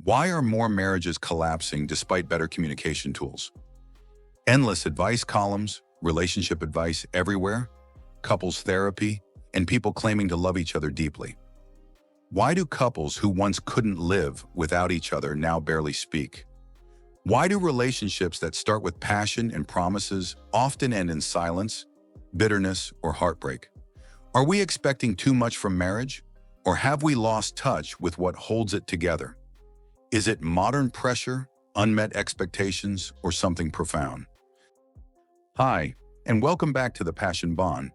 Why are more marriages collapsing despite better communication tools? Endless advice columns, relationship advice everywhere, couples therapy, and people claiming to love each other deeply. Why do couples who once couldn't live without each other now barely speak? Why do relationships that start with passion and promises often end in silence, bitterness, or heartbreak? Are we expecting too much from marriage, or have we lost touch with what holds it together? Is it modern pressure, unmet expectations, or something profound? Hi, and welcome back to The Passion Bond,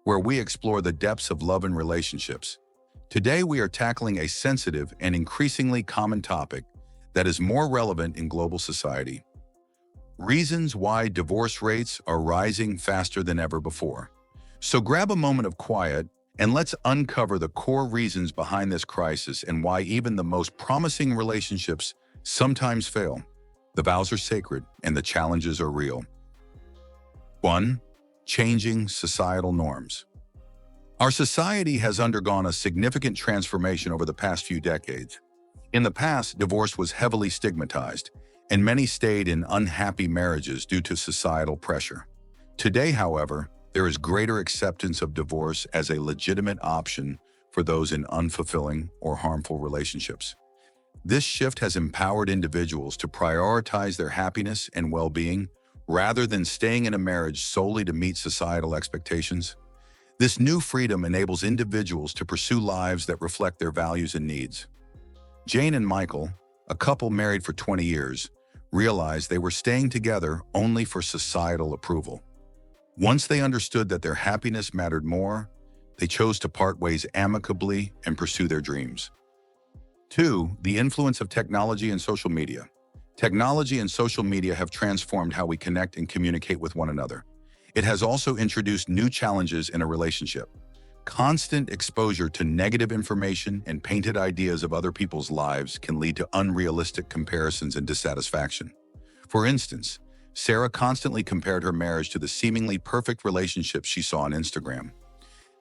where we explore the depths of love and relationships. Today we are tackling a sensitive and increasingly common topic that is more relevant in global society. Reasons why divorce rates are rising faster than ever before. So grab a moment of quiet and let's uncover the core reasons behind this crisis and why even the most promising relationships sometimes fail. The vows are sacred and the challenges are real. 1. Changing societal norms. Our society has undergone a significant transformation over the past few decades. In the past, divorce was heavily stigmatized, and many stayed in unhappy marriages due to societal pressure. Today, however, there is greater acceptance of divorce as a legitimate option for those in unfulfilling or harmful relationships. This shift has empowered individuals to prioritize their happiness and well-being rather than staying in a marriage solely to meet societal expectations. This new freedom enables individuals to pursue lives that reflect their values and needs. Jane and Michael, a couple married for 20 years, realized they were staying together only for societal approval. Once they understood that their happiness mattered more, they chose to part ways amicably and pursue their dreams. 2. The influence of technology and social media. Technology and social media have transformed how we connect and communicate with one another. It has also introduced new challenges in a relationship. Constant exposure to negative information and painted ideas of other people's lives can lead to unrealistic comparisons and dissatisfaction. For instance, Sarah constantly compared her marriage to the seemingly perfect relationship she saw on Instagram.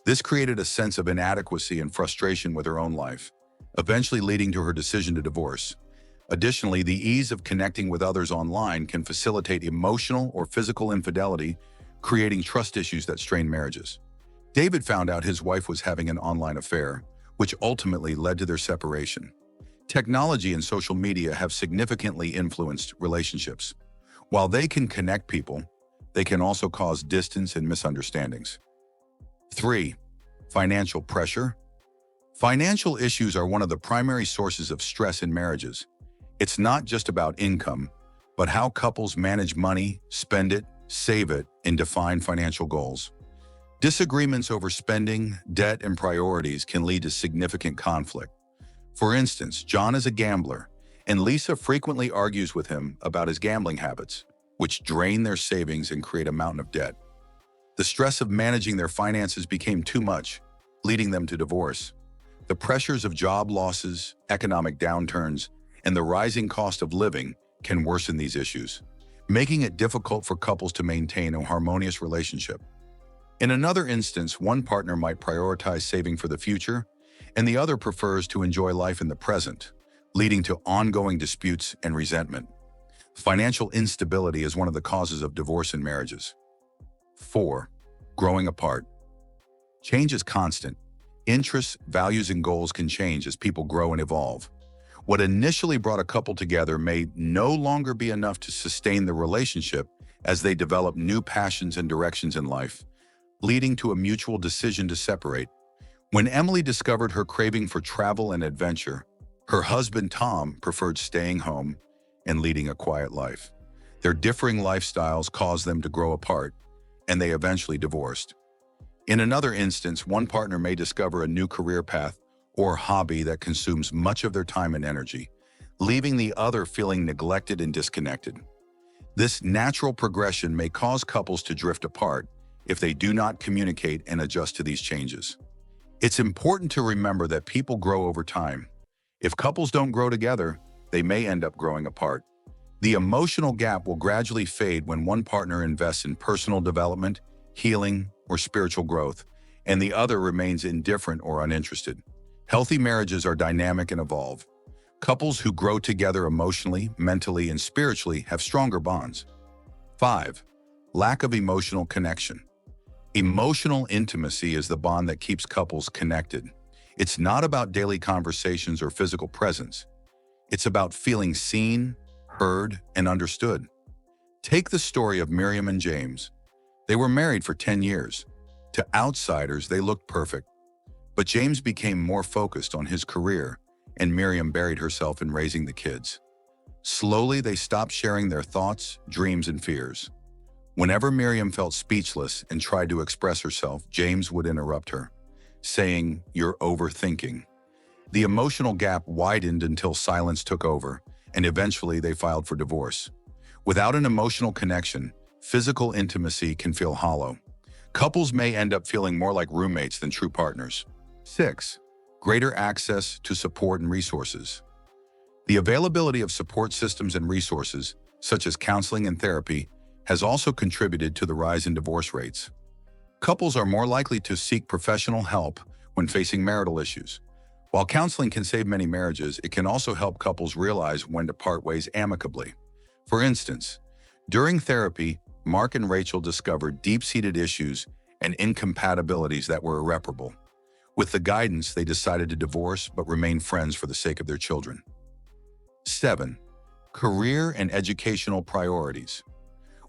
This created a sense of inadequacy and frustration with her own life, eventually leading to her decision to divorce. Additionally, the ease of connecting with others online can facilitate emotional or physical infidelity, creating trust issues that strain marriages. David found out his wife was having an online affair, which ultimately led to their separation. Technology and social media have significantly influenced relationships. While they can connect people, they can also cause distance and misunderstandings. 3. Financial pressure. Financial issues are one of the primary sources of stress in marriages. It's not just about income, but how couples manage money, spend it, save it, and define financial goals. Disagreements over spending, debt, and priorities can lead to significant conflict. For instance, John is a gambler, and Lisa frequently argues with him about his gambling habits, which drain their savings and create a mountain of debt. The stress of managing their finances became too much, leading them to divorce. The pressures of job losses, economic downturns, and the rising cost of living can worsen these issues, making it difficult for couples to maintain a harmonious relationship. In another instance, one partner might prioritize saving for the future, and the other prefers to enjoy life in the present, leading to ongoing disputes and resentment. Financial instability is one of the causes of divorce in marriages. 4. Growing apart. Change is constant. Interests, values, and goals can change as people grow and evolve. What initially brought a couple together may no longer be enough to sustain the relationship as they develop new passions and directions in life, leading to a mutual decision to separate. When Emily discovered her craving for travel and adventure, her husband Tom preferred staying home and leading a quiet life. Their differing lifestyles caused them to grow apart, and they eventually divorced. In another instance, one partner may discover a new career path or hobby that consumes much of their time and energy, leaving the other feeling neglected and disconnected. This natural progression may cause couples to drift apart if they do not communicate and adjust to these changes. It's important to remember that people grow over time. If couples don't grow together, they may end up growing apart. The emotional gap will gradually fade when one partner invests in personal development, healing, or spiritual growth, and the other remains indifferent or uninterested. Healthy marriages are dynamic and evolve. Couples who grow together emotionally, mentally, and spiritually have stronger bonds. 5. Lack of emotional connection. Emotional intimacy is the bond that keeps couples connected. It's not about daily conversations or physical presence. It's about feeling seen, heard, and understood. Take the story of Miriam and James. They were married for 10 years. To outsiders, they looked perfect. But James became more focused on his career, and Miriam buried herself in raising the kids. Slowly, they stopped sharing their thoughts, dreams, and fears. Whenever Miriam felt speechless and tried to express herself, James would interrupt her, saying, "You're overthinking." The emotional gap widened until silence took over, and eventually they filed for divorce. Without an emotional connection, physical intimacy can feel hollow. Couples may end up feeling more like roommates than true partners. 6. Greater access to support and resources. The availability of support systems and resources, such as counseling and therapy, has also contributed to the rise in divorce rates. Couples are more likely to seek professional help when facing marital issues. While counseling can save many marriages, it can also help couples realize when to part ways amicably. For instance, during therapy, Mark and Rachel discovered deep-seated issues and incompatibilities that were irreparable. With the guidance, they decided to divorce but remain friends for the sake of their children. 7. Career and educational priorities.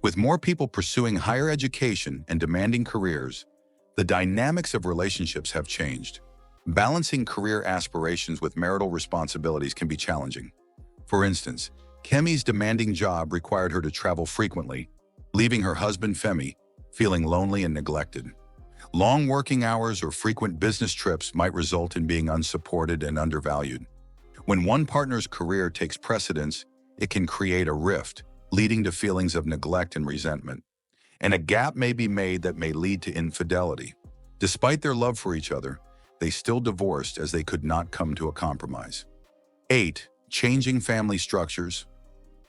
With more people pursuing higher education and demanding careers, the dynamics of relationships have changed. Balancing career aspirations with marital responsibilities can be challenging. For instance, Kemi's demanding job required her to travel frequently, leaving her husband Femi feeling lonely and neglected. Long working hours or frequent business trips might result in being unsupported and undervalued. When one partner's career takes precedence, it can create a rift, leading to feelings of neglect and resentment. And a gap may be made that may lead to infidelity. Despite their love for each other, they still divorced as they could not come to a compromise. 8. Changing family structures.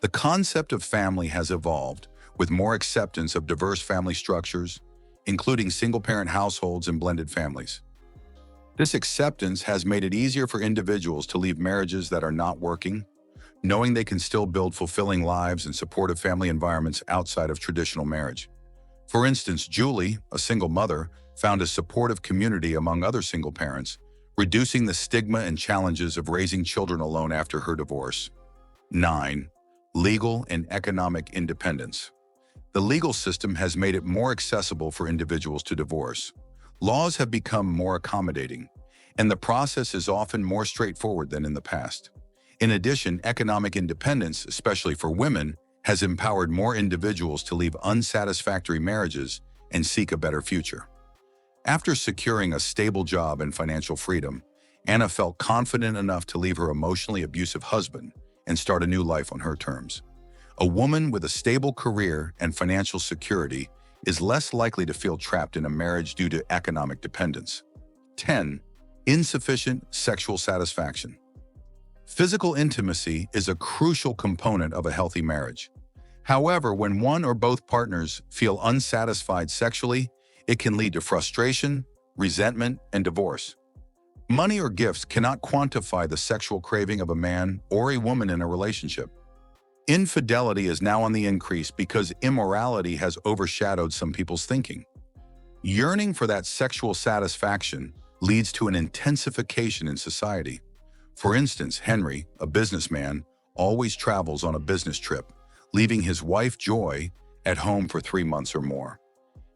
The concept of family has evolved, with more acceptance of diverse family structures, including single-parent households and blended families. This acceptance has made it easier for individuals to leave marriages that are not working, knowing they can still build fulfilling lives and supportive family environments outside of traditional marriage. For instance, Julie, a single mother, found a supportive community among other single parents, reducing the stigma and challenges of raising children alone after her divorce. 9. Legal and economic independence. The legal system has made it more accessible for individuals to divorce. Laws have become more accommodating, and the process is often more straightforward than in the past. In addition, economic independence, especially for women, has empowered more individuals to leave unsatisfactory marriages and seek a better future. After securing a stable job and financial freedom, Anna felt confident enough to leave her emotionally abusive husband and start a new life on her terms. A woman with a stable career and financial security is less likely to feel trapped in a marriage due to economic dependence. 10. Insufficient sexual satisfaction. Physical intimacy is a crucial component of a healthy marriage. However, when one or both partners feel unsatisfied sexually, it can lead to frustration, resentment, and divorce. Money or gifts cannot quantify the sexual craving of a man or a woman in a relationship. Infidelity is now on the increase because immorality has overshadowed some people's thinking. Yearning for that sexual satisfaction leads to an intensification in society. For instance, Henry, a businessman, always travels on a business trip, leaving his wife, Joy, at home for 3 months or more.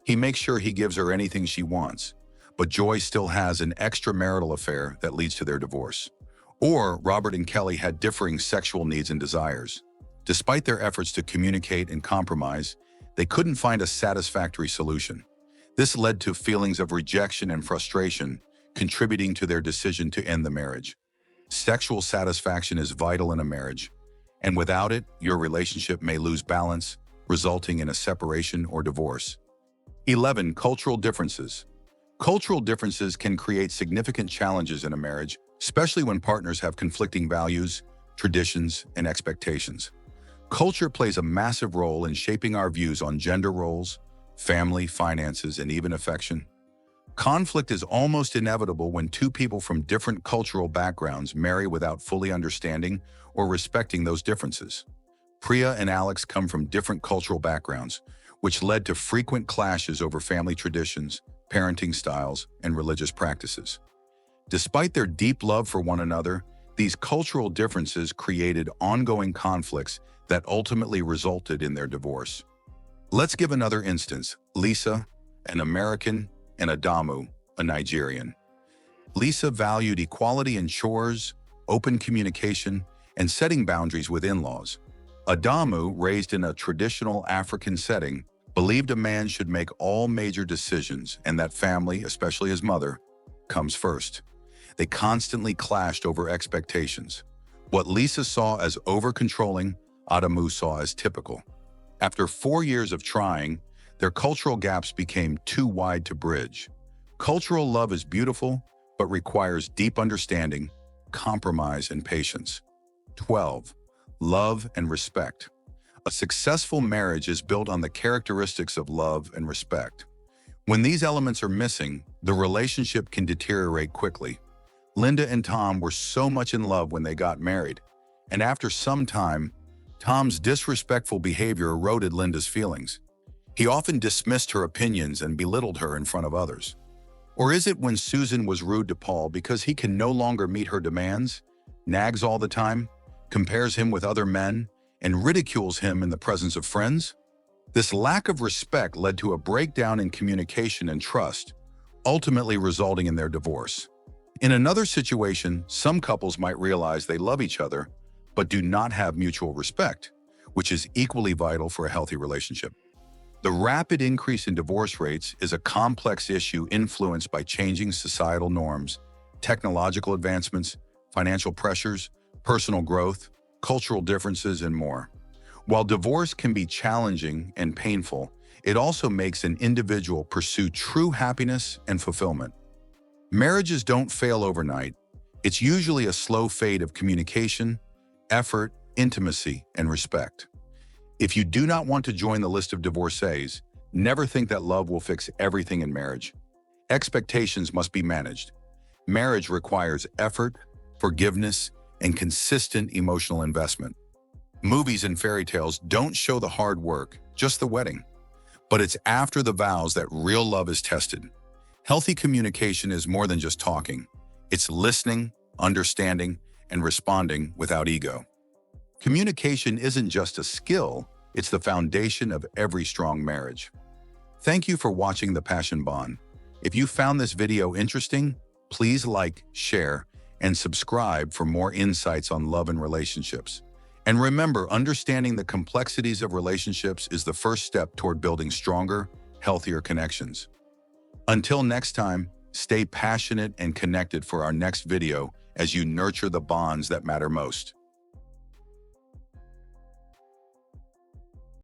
He makes sure he gives her anything she wants, but Joy still has an extramarital affair that leads to their divorce. Or Robert and Kelly had differing sexual needs and desires. Despite their efforts to communicate and compromise, they couldn't find a satisfactory solution. This led to feelings of rejection and frustration, contributing to their decision to end the marriage. Sexual satisfaction is vital in a marriage, and without it, your relationship may lose balance, resulting in a separation or divorce. 11. Cultural differences. Cultural differences can create significant challenges in a marriage, especially when partners have conflicting values, traditions, and expectations. Culture plays a massive role in shaping our views on gender roles, family, finances, and even affection. Conflict is almost inevitable when two people from different cultural backgrounds marry without fully understanding or respecting those differences. Priya and Alex come from different cultural backgrounds, which led to frequent clashes over family traditions, parenting styles, and religious practices. Despite their deep love for one another, these cultural differences created ongoing conflicts that ultimately resulted in their divorce. Let's give another instance: Lisa, an American, and Adamu, a Nigerian. Lisa valued equality in chores, open communication, and setting boundaries with in-laws. Adamu, raised in a traditional African setting, believed a man should make all major decisions and that family, especially his mother, comes first. They constantly clashed over expectations. What Lisa saw as over-controlling, Adamu saw as typical. After 4 years of trying, their cultural gaps became too wide to bridge. Cultural love is beautiful, but requires deep understanding, compromise, and patience. 12. Love and respect. A successful marriage is built on the characteristics of love and respect. When these elements are missing, the relationship can deteriorate quickly. Linda and Tom were so much in love when they got married, and after some time, Tom's disrespectful behavior eroded Linda's feelings. He often dismissed her opinions and belittled her in front of others. Or is it when Susan was rude to Paul because he can no longer meet her demands, nags all the time, compares him with other men, and ridicules him in the presence of friends? This lack of respect led to a breakdown in communication and trust, ultimately resulting in their divorce. In another situation, some couples might realize they love each other, but do not have mutual respect, which is equally vital for a healthy relationship. The rapid increase in divorce rates is a complex issue influenced by changing societal norms, technological advancements, financial pressures, personal growth, cultural differences, and more. While divorce can be challenging and painful, it also makes an individual pursue true happiness and fulfillment. Marriages don't fail overnight. It's usually a slow fade of communication, effort, intimacy, and respect. If you do not want to join the list of divorcees, never think that love will fix everything in marriage. Expectations must be managed. Marriage requires effort, forgiveness, and consistent emotional investment. Movies and fairy tales don't show the hard work, just the wedding. But it's after the vows that real love is tested. Healthy communication is more than just talking. It's listening, understanding, and responding without ego. Communication isn't just a skill, it's the foundation of every strong marriage. Thank you for watching The Passion Bond. If you found this video interesting, please like, share, and subscribe for more insights on love and relationships. And remember, understanding the complexities of relationships is the first step toward building stronger, healthier connections. Until next time, stay passionate and connected for our next video as you nurture the bonds that matter most.